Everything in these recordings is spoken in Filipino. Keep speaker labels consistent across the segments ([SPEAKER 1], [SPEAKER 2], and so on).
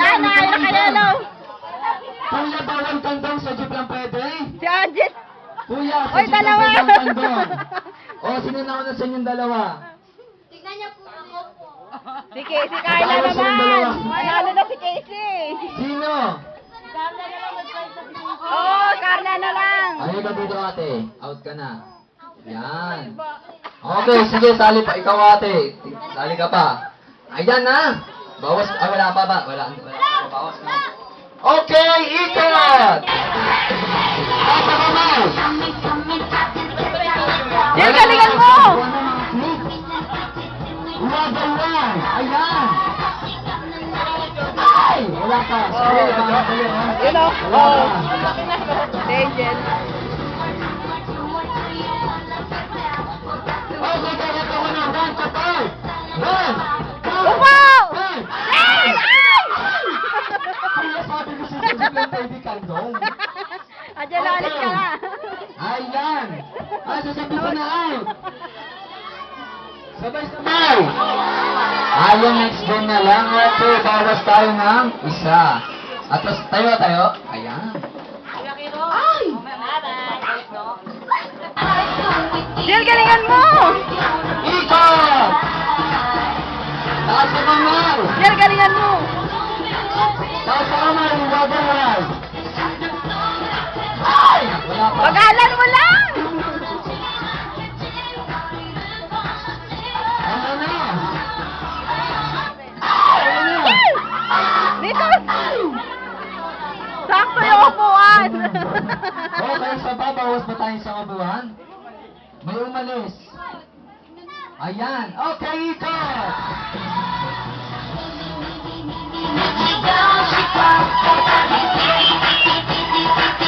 [SPEAKER 1] Yan, nakaya kayo, no?
[SPEAKER 2] Kuya, bawal kandong sa jeep lang pwede.
[SPEAKER 1] Si Anjit.
[SPEAKER 2] Kuya, sa
[SPEAKER 1] Oy,
[SPEAKER 2] jeep lang
[SPEAKER 1] dalawa.
[SPEAKER 2] pwede ang kandong. O, sino na una sa inyong dalawa?
[SPEAKER 3] Tignan niya po ako po.
[SPEAKER 1] Si Casey Carla
[SPEAKER 2] Dalawa silang dalawa.
[SPEAKER 1] naman. Manalo na si Casey.
[SPEAKER 2] Sino?
[SPEAKER 3] Carla na lang mag-try sa video.
[SPEAKER 1] Oo, Carla na lang.
[SPEAKER 2] Ayaw ka dito ate. Out ka na. Yan. Okay, sige, sali pa. Ikaw ate. Sali ka pa. Ayan na. Bawas. Wala pa ba? Wala. Bawas na. Okay, ikot! Tapa ka na!
[SPEAKER 1] Yan, galingan mo!
[SPEAKER 2] Wabawan! Ayan! Ay! Wala ka. Sige, magkakali ha.
[SPEAKER 1] Yun o. Oo. Angel.
[SPEAKER 2] Okay, kaya ka na. Run, kapal! Run!
[SPEAKER 1] Upo!
[SPEAKER 2] Run!
[SPEAKER 1] Ay! Ay!
[SPEAKER 2] Kaya sabi ko sa sabi lang pwede kandong.
[SPEAKER 1] Andiyan na, alis ka na.
[SPEAKER 2] Ayan! Sasabi ko na out! Sabay-sabay! Ayun, next game na lang. Okay, bawas tayo ng isa. At tapos tayo. Ayan. Ay!
[SPEAKER 1] Jill, galingan mo!
[SPEAKER 2] Ikot! Taas sa kamay!
[SPEAKER 1] Jill, galingan mo!
[SPEAKER 2] Taas sa kamay! Wabawan! Ay! Wala pa.
[SPEAKER 1] Pagalan mo lang!
[SPEAKER 2] Ano na?
[SPEAKER 1] Dito! Sakto yung upuan!
[SPEAKER 2] Okay, sa babawas pa tayo sa kabuhan? May umalis. Ayan. Okay, ikot!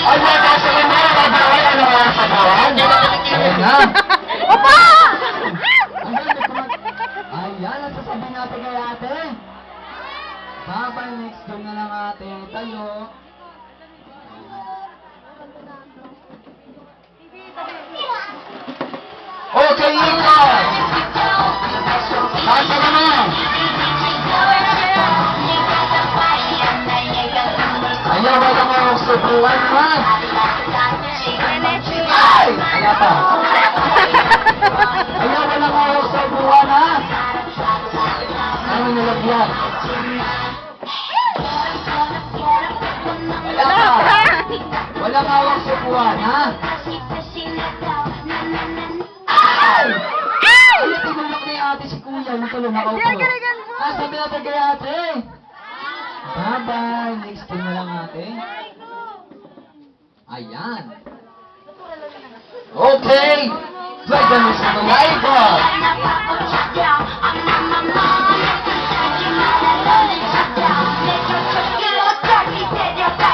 [SPEAKER 2] Ayan, nasa kamay. Babawan. Ano nga sa babawan? Ayan na.
[SPEAKER 1] Upo!
[SPEAKER 2] Ayan, ang sasabihin natin kay ate. Babay, next game na lang ate. Tayo. Okay, ikot! Nasa naman! Ayan, wala mo subuan naman! Ay! Wala pa! Ayan, wala mo subuan ha! Ano nilagyan? Wala
[SPEAKER 1] Wala
[SPEAKER 2] pa!
[SPEAKER 1] pa!
[SPEAKER 2] Wala nga subuan ha! Ay!
[SPEAKER 1] Ay!
[SPEAKER 2] Ay, tinulak ni ate si kuya. Yung tuloy nakaupo.
[SPEAKER 1] Yan, galingan mo.
[SPEAKER 2] Sabi natin kay ate. Bye-bye. Next game na lang ate. Ayan. Okay. Play the music ng iPod.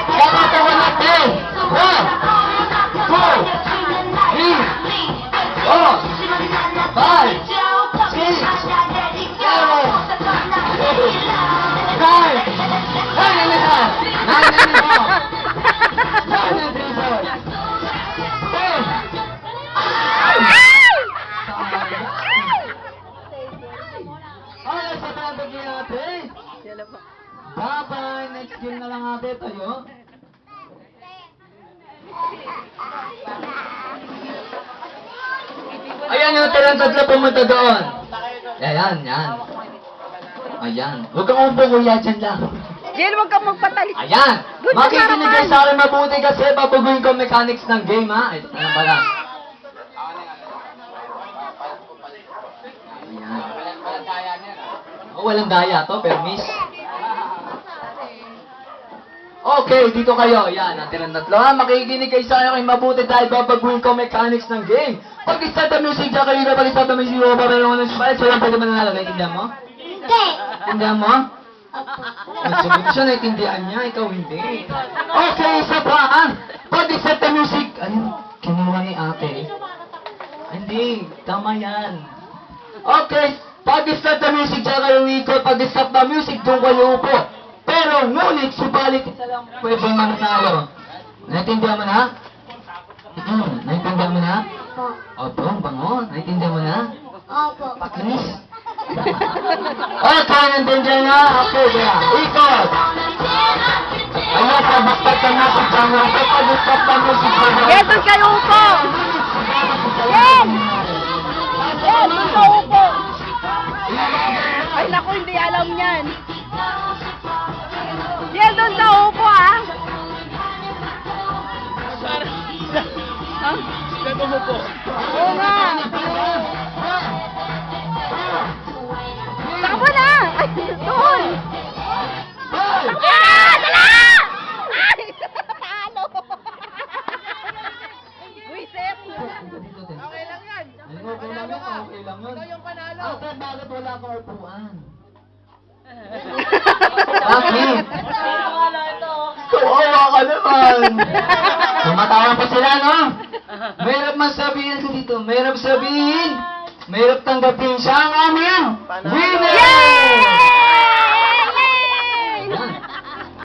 [SPEAKER 2] Kakatawa natin. 1, 2, 3, 4, 5, 6, 7, 8, 9, 10. Bye-bye. Next game na lang ate tayo. Ayan yung talang tatlo pumunta doon. Ayan, yan. Ayan. Huwag kang umpo kuya, dyan lang.
[SPEAKER 1] Jill, huwag kang magpatali.
[SPEAKER 2] Ayan.
[SPEAKER 1] Good na
[SPEAKER 2] Makikinig kayo
[SPEAKER 1] harapan.
[SPEAKER 2] sa akin mabuti kasi babaguhin ko ang mechanics ng game ha. Ito na pala. Ayan. Oh, walang daya to, permis. Okay, dito kayo. Yan, natin ang tatlo ha. Makikinig kayo sa akin mabuti dahil babaguhin ko ang mechanics ng game. Pag isa the music, dyan kayo na pag isa the music, babaguhin ko ng spike. So lang pwede mananalo. Naintindihan mo?
[SPEAKER 3] Hindi.
[SPEAKER 2] Naintindihan mo? Nagsabi ko siya, naintindihan niya, ikaw hindi. Okay, isa pa ha. Pag isa the music, ayun, kinuha ni ate. Hindi, tama yan. Okay, pag isa the music, dyan kayo ikot. Pag isa the music, doon kayo upo. Pero ngunit, subalit isa lang pwede mananalo. Naintindihan mo na? Naintindihan mo na? Opo, ang bango. Naintindihan mo na?
[SPEAKER 3] Opo.
[SPEAKER 2] Pakinis. Okay, nandiyan na. Okay, kaya. Ikot. Wala sa basta ka na si Jango. Sa pag-usap ka mo si Jango.
[SPEAKER 1] Yen, doon kayo upo! Yen! Yen, doon ka upo! Ay, naku, hindi alam yan. Yen, doon ka upo, ah! Ha?
[SPEAKER 4] Gano mo po?
[SPEAKER 1] Oo nga! Takbo na! Ay, doon! Takbo na! Dala! Ay! Talo! Buisit!
[SPEAKER 4] Okay lang yan.
[SPEAKER 2] Ay, okay lang yun, okay lang yun.
[SPEAKER 4] Ikaw yung panalo.
[SPEAKER 2] Ate, bakit wala kang upuan? Bakit? Kawawa ka naman! Tumatawa pa sila, no? Mahirap man sabihin ko dito, mahirap sabihin, mahirap tanggapin siya ang amin.